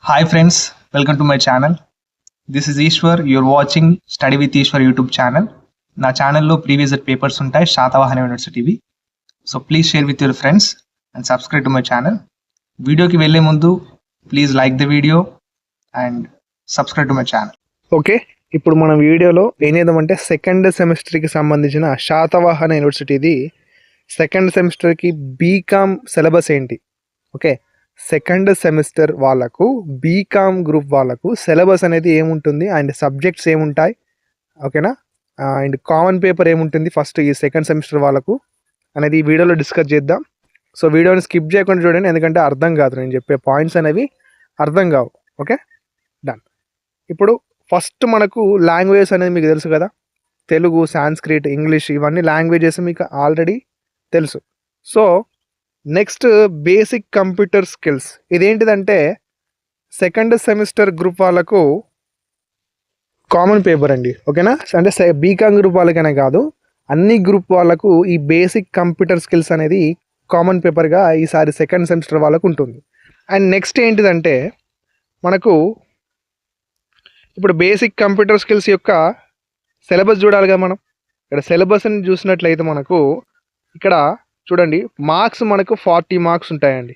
Hi friends, welcome to my channel. This is Ishwar. You're watching Study with Ishwar YouTube channel. నా ఛానల్లో previous papers ఉంటాయి శాతవాహన యూనివర్సిటీవి. So please share with your friends and subscribe to my channel. వీడియోకి వెళ్ళే ముందు please like the video and subscribe to my channel. Okay, ఇప్పుడు మనం వీడియోలో ఏం చేద్దామంటే సెకండ్ సెమిస్టర్కి సంబంధించిన శాతవాహన యూనివర్సిటీది సెకండ్ సెమిస్టర్కి బీకామ్ సిలబస్ ఏంటి. ఓకే, సెకండ్ సెమిస్టర్ వాళ్ళకు బీకామ్ గ్రూప్ వాళ్ళకు సిలబస్ అనేది ఏముంటుంది అండ్ సబ్జెక్ట్స్ ఏముంటాయి, ఓకేనా, అండ్ కామన్ పేపర్ ఏముంటుంది ఫస్ట్ ఈ సెకండ్ సెమిస్టర్ వాళ్ళకు అనేది ఈ వీడియోలో డిస్కస్ చేద్దాం. సో వీడియోని స్కిప్ చేయకుండా చూడండి, ఎందుకంటే అర్థం కాదు, నేను చెప్పే పాయింట్స్ అనేవి అర్థం కావు. Okay, done. ఇప్పుడు ఫస్ట్ మనకు లాంగ్వేజెస్ అనేది మీకు తెలుసు కదా, తెలుగు, సాంస్క్రిట్, ఇంగ్లీష్, ఇవన్నీ లాంగ్వేజెస్ మీకు ఆల్రెడీ తెలుసు. So next basic computer skills, ఇదేంటిదంటే సెకండ్ సెమిస్టర్ గ్రూప్ వాళ్ళకు కామన్ పేపర్ అండి. ఓకేనా, అంటే బీకామ్ గ్రూప్ వాళ్ళకనే కాదు, అన్ని గ్రూప్ వాళ్ళకు ఈ బేసిక్ కంప్యూటర్ స్కిల్స్ అనేది కామన్ పేపర్గా ఈసారి సెకండ్ సెమిస్టర్ వాళ్ళకు ఉంటుంది. అండ్ నెక్స్ట్ ఏంటిదంటే మనకు ఇప్పుడు బేసిక్ కంప్యూటర్ స్కిల్స్ యొక్క సిలబస్ చూడాలి కదా మనం. ఇక్కడ సిలబస్ని చూసినట్లయితే మనకు ఇక్కడ చూడండి, మార్క్స్ మనకు 40 మార్క్స్ ఉంటాయండి.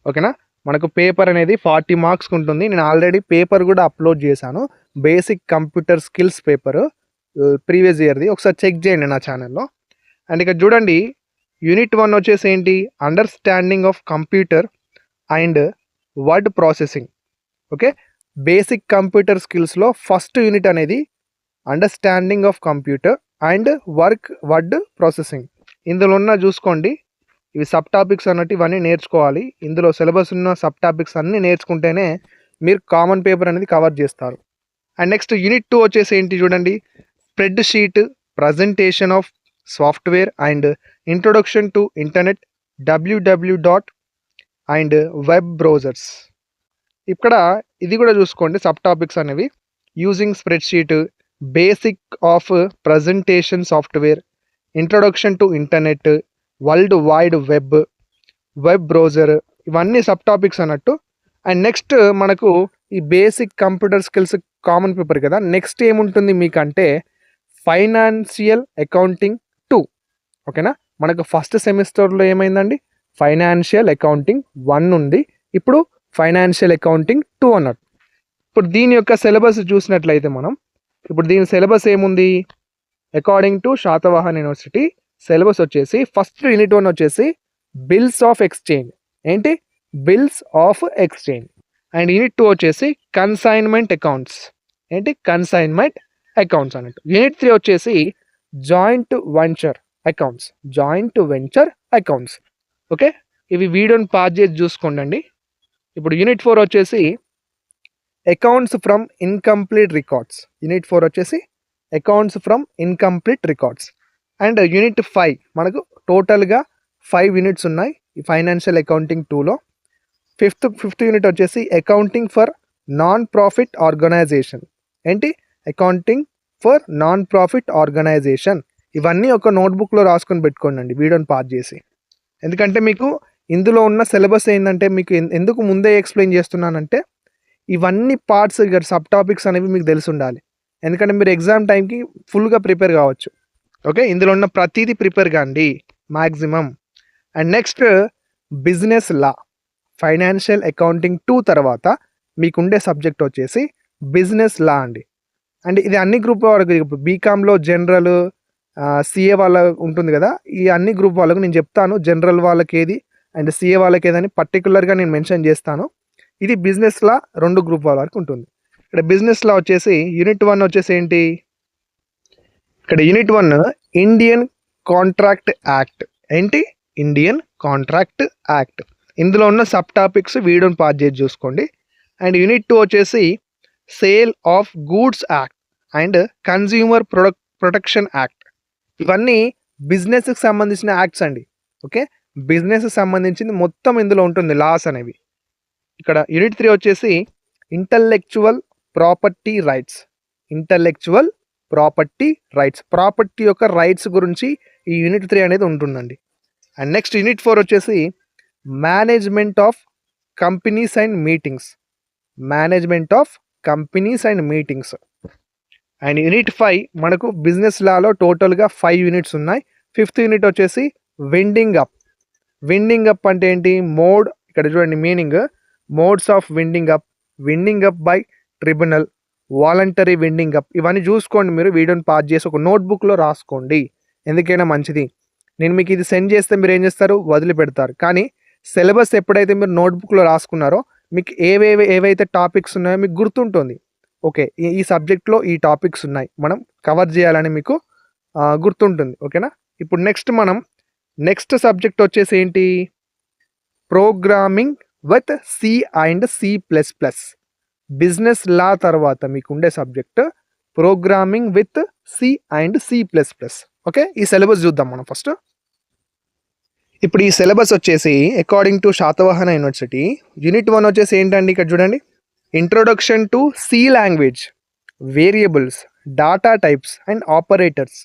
ఓకేనా, మనకు పేపర్ అనేది 40 మార్క్స్కి ఉంటుంది. నేను ఆల్రెడీ పేపర్ కూడా అప్లోడ్ చేశాను, basic computer skills paper previous ఇయర్ది, ఒకసారి చెక్ చేయండి నా ఛానల్లో. అండ్ ఇక్కడ చూడండి, యూనిట్ 1 వచ్చేసి ఏంటి, understanding of computer and word processing. Okay, basic computer స్కిల్స్లో ఫస్ట్ యూనిట్ అనేది understanding of computer and word processing. ఇందులో ఉన్న చూసుకోండి, ఇవి సబ్ టాపిక్స్ అన్నట్టు ఇవన్నీ నేర్చుకోవాలి. ఇందులో సిలబస్ ఉన్న సబ్ టాపిక్స్ అన్నీ నేర్చుకుంటేనే మీరు కామన్ పేపర్ అనేది కవర్ చేస్తారు. అండ్ నెక్స్ట్ యూనిట్ 2 వచ్చేసి ఏంటి చూడండి, spread sheet, presentation of software and introduction to internet, www. And web browsers. ఇక్కడ ఇది కూడా చూసుకోండి, సబ్ టాపిక్స్ అనేవి using spread sheet, basic of presentation software, introduction to internet, world wide web browser, ఇవన్నీ sub topics అన్నట్టు. And next మనకు ఈ basic computer skills common paper కదా, నెక్స్ట్ ఏముంటుంది మీకంటే ఫైనాన్షియల్ అకౌంటింగ్ 2. ఓకేనా, మనకు ఫస్ట్ సెమిస్టర్లో ఏమైందండి, ఫైనాన్షియల్ అకౌంటింగ్ 1 ఉంది, ఇప్పుడు ఫైనాన్షియల్ అకౌంటింగ్ 2 అన్నట్టు. ఇప్పుడు దీని యొక్క సిలబస్ చూసినట్లయితే మనం, ఇప్పుడు దీని సిలబస్ ఏముంది, according to Satavahana university syllabus వచ్చేసి ఫస్ట్ యూనిట్ 1 వచ్చేసి బిల్స్ ఆఫ్ ఎక్స్చేంజ్. ఏంటి, bills of exchange. And unit 2 వచ్చేసి కన్సైన్మెంట్ అకౌంట్స్. ఏంటి, కన్సైన్మెంట్ అకౌంట్స్ అన్నట్టు. యూనిట్ 3 వచ్చేసి జాయింట్ వెంచర్ అకౌంట్స్. ఓకే, ఇవి వీడియోని పాజ్ చేసి చూసుకోండి. ఇప్పుడు యూనిట్ 4 వచ్చేసి accounts from incomplete records. Unit 4 వచ్చేసి accounts from incomplete records. And unit 5 మనకు టోటల్గా 5 యూనిట్స్ ఉన్నాయి ఈ ఫైనాన్షియల్ అకౌంటింగ్ 2లో. ఫిఫ్త్ యూనిట్ వచ్చేసి accounting for non profit organization. ఏంటి, accounting for non profit organization. ఇవన్నీ ఒక నోట్బుక్లో రాసుకొని పెట్టుకోండి వీడియోని పాజ్ చేసి, ఎందుకంటే మీకు ఇందులో ఉన్న సిలబస్ ఏంటంటే మీకు ఎందుకు ముందే ఎక్స్ప్లెయిన్ చేస్తున్నానంటే ఇవన్నీ పార్ట్స్ సబ్ టాపిక్స్ అనేవి మీకు తెలిసి ఉండాలి, ఎందుకంటే మీరు ఎగ్జామ్ టైంకి ఫుల్గా ప్రిపేర్ కావచ్చు. ఓకే, ఇందులో ఉన్న ప్రతిదీ ప్రిపేర్ కాండి maximum. And next business law, financial accounting 2 తర్వాత మీకుండే సబ్జెక్ట్ వచ్చేసి బిజినెస్ లా అండి. అండ్ ఇది అన్ని గ్రూప్ వాళ్ళకి, ఇప్పుడు బీకామ్లో జనరల్, సిఏ వాళ్ళ ఉంటుంది కదా, ఈ అన్ని గ్రూప్ వాళ్ళకు నేను చెప్తాను జనరల్ వాళ్ళకి ఏది అండ్ సిఏ వాళ్ళకి ఏదని పర్టికులర్గా నేను మెన్షన్ చేస్తాను. ఇది బిజినెస్ లా 2 గ్రూప్ వాళ్ళ వరకు ఉంటుంది. ఇక్కడ బిజినెస్ లా వచ్చేసి యూనిట్ 1 వచ్చేసి ఏంటి, ఇక్కడ యూనిట్ 1 ఇండియన్ కాంట్రాక్ట్ యాక్ట్. ఏంటి, ఇండియన్ కాంట్రాక్ట్ యాక్ట్. ఇందులో ఉన్న సబ్ టాపిక్స్ వీడియోని పాజ్ చేసి చూసుకోండి. అండ్ యూనిట్ 2 వచ్చేసి sale of goods act and consumer protection act. ఇవన్నీ బిజినెస్కి సంబంధించిన యాక్ట్స్ అండి. ఓకే, బిజినెస్కి సంబంధించింది మొత్తం ఇందులో ఉంటుంది, లాస్ అనేవి. ఇక్కడ యూనిట్ 3 వచ్చేసి ఇంటలెక్చువల్ ప్రాపర్టీ రైట్స్. ప్రాపర్టీ యొక్క రైట్స్ గురించి ఈ యూనిట్ 3 అనేది ఉంటుందండి. అండ్ నెక్స్ట్ యూనిట్ 4 వచ్చేసి management of companies and meetings. Management of companies and meetings. And unit 5 మనకు బిజినెస్ లాలో టోటల్గా 5 యూనిట్స్ ఉన్నాయి. 5th యూనిట్ వచ్చేసి విండింగ్ అప్. విండింగ్ అప్ అంటే ఏంటి? మోడ్, ఇక్కడ చూడండి meaning, modes of winding up by tribunal, voluntary winding up. ఇవన్నీ చూసుకోండి, మీరు వీడియోని పాజ్ చేసి ఒక నోట్బుక్లో రాసుకోండి, ఎందుకైనా మంచిది. నేను మీకు ఇది సెండ్ చేస్తే మీరు ఏం చేస్తారు? వదిలిపెడతారు. కానీ సిలబస్ ఎప్పుడైతే మీరు నోట్బుక్లో రాసుకున్నారో మీకు ఏవైతే టాపిక్స్ ఉన్నాయో మీకు గుర్తుంటుంది. ఓకే, ఈ సబ్జెక్ట్లో ఈ టాపిక్స్ ఉన్నాయి, మనం కవర్ చేయాలని మీకు గుర్తుంటుంది. ఓకేనా? ఇప్పుడు నెక్స్ట్ సబ్జెక్ట్ వచ్చేసి ఏంటి? Programming with C and C++. Business law తర్వాత మీకు ఉండే subject programming with C and C++. Okay, ఈ సిలబస్ చూద్దాం మనం ఫస్ట్. ఇప్పుడు ఈ సిలబస్ వచ్చేసి according to Satavahana university unit 1 వచ్చేసి ఏంటండి? ఇక్కడ చూడండి, introduction to C language, variables, data types and operators.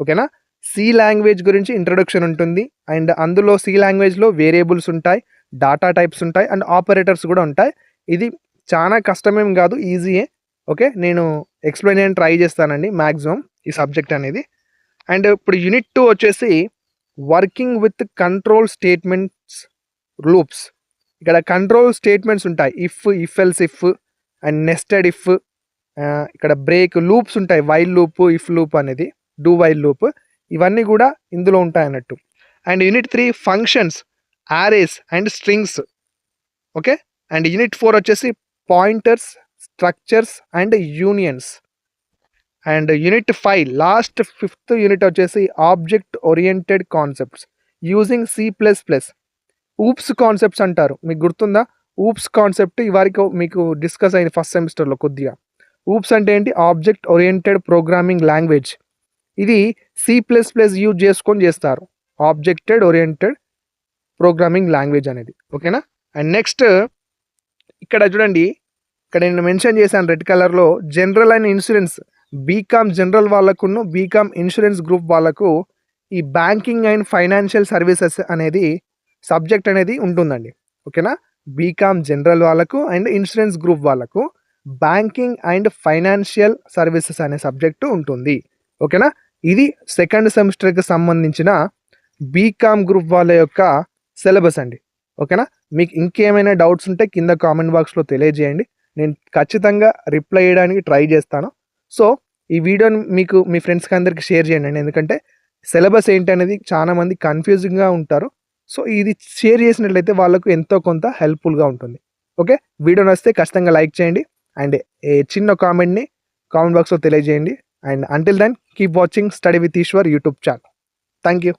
ఓకేనా? C లాంగ్వేజ్ గురించి ఇంట్రొడక్షన్ ఉంటుంది. అండ్ అందులో C లాంగ్వేజ్లో వేరియబుల్స్ ఉంటాయి, డాటా టైప్స్ ఉంటాయి అండ్ ఆపరేటర్స్ కూడా ఉంటాయి. ఇది చాలా కష్టమేం కాదు, ఈజీయే. ఓకే, నేను ఎక్స్ప్లెయిన్ చేయడానికి ట్రై చేస్తానండి మ్యాక్సిమం ఈ సబ్జెక్ట్ అనేది. అండ్ ఇప్పుడు యూనిట్ 2 వచ్చేసి working with control statements, loops. ఇక్కడ కంట్రోల్ స్టేట్మెంట్స్ ఉంటాయి, if else if and nested if, ఇక్కడ బ్రేక్ లూప్స్ ఉంటాయి, వైల్ లూప్, ఇఫ్ లూప్ అనేది, డూ వైల్ లూప్, ఇవన్నీ కూడా ఇందులో ఉంటాయి అన్నట్టు. And unit 3 functions, arrays and strings. Okay, and unit 4 వచ్చేసి pointers, structures and unions. And unit 5 last 5th unit వచ్చేసి object oriented concepts using C++. Oops concepts అంటారు, మీకు గుర్తుందా? ఊప్స్ కాన్సెప్ట్ ఇవరికి మీకు డిస్కస్ అయింది ఫస్ట్ సెమిస్టర్లో కొద్దిగా. ఊప్స్ అంటే ఏంటి? Object oriented programming language. ఇది C++ యూజ్ చేసుకొని చేస్తారు, ఆబ్జెక్టెడ్ ఓరియంటెడ్ ప్రోగ్రామింగ్ లాంగ్వేజ్ అనేది. ఓకేనా? అండ్ నెక్స్ట్ ఇక్కడ చూడండి, ఇక్కడ నేను మెన్షన్ చేశాను రెడ్ కలర్లో, general and insurance. BCom general వాళ్ళకును బీకామ్ ఇన్సూరెన్స్ గ్రూప్ వాళ్ళకు ఈ బ్యాంకింగ్ అండ్ ఫైనాన్షియల్ సర్వీసెస్ అనేది సబ్జెక్ట్ అనేది ఉంటుందండి. ఓకేనా? బీకామ్ జనరల్ వాళ్ళకు అండ్ ఇన్సూరెన్స్ గ్రూప్ వాళ్ళకు బ్యాంకింగ్ అండ్ ఫైనాన్షియల్ సర్వీసెస్ అనే సబ్జెక్టు ఉంటుంది. ఓకేనా? ఇది 2nd సెమిస్టర్కి సంబంధించిన బీకామ్ గ్రూప్ వాళ్ళ యొక్క సిలబస్ అండి. ఓకేనా? మీకు ఇంకేమైనా డౌట్స్ ఉంటే కింద కామెంట్ బాక్స్లో తెలియజేయండి, నేను ఖచ్చితంగా రిప్లై చేయడానికి ట్రై చేస్తాను. సో ఈ వీడియోని మీకు మీ ఫ్రెండ్స్కి అందరికి షేర్ చేయండి, ఎందుకంటే సిలబస్ ఏంటి అనేది చాలామంది కన్ఫ్యూజింగ్గా ఉంటారు. సో ఇది షేర్ చేసినట్లయితే వాళ్ళకు ఎంతో కొంత హెల్ప్ఫుల్గా ఉంటుంది. ఓకే, వీడియో నచ్చితే ఖచ్చితంగా లైక్ చేయండి అండ్ ఏ చిన్న కామెంట్ని కామెంట్ బాక్స్లో తెలియజేయండి. And until then keep watching study with Eshwar YouTube channel. Thank you.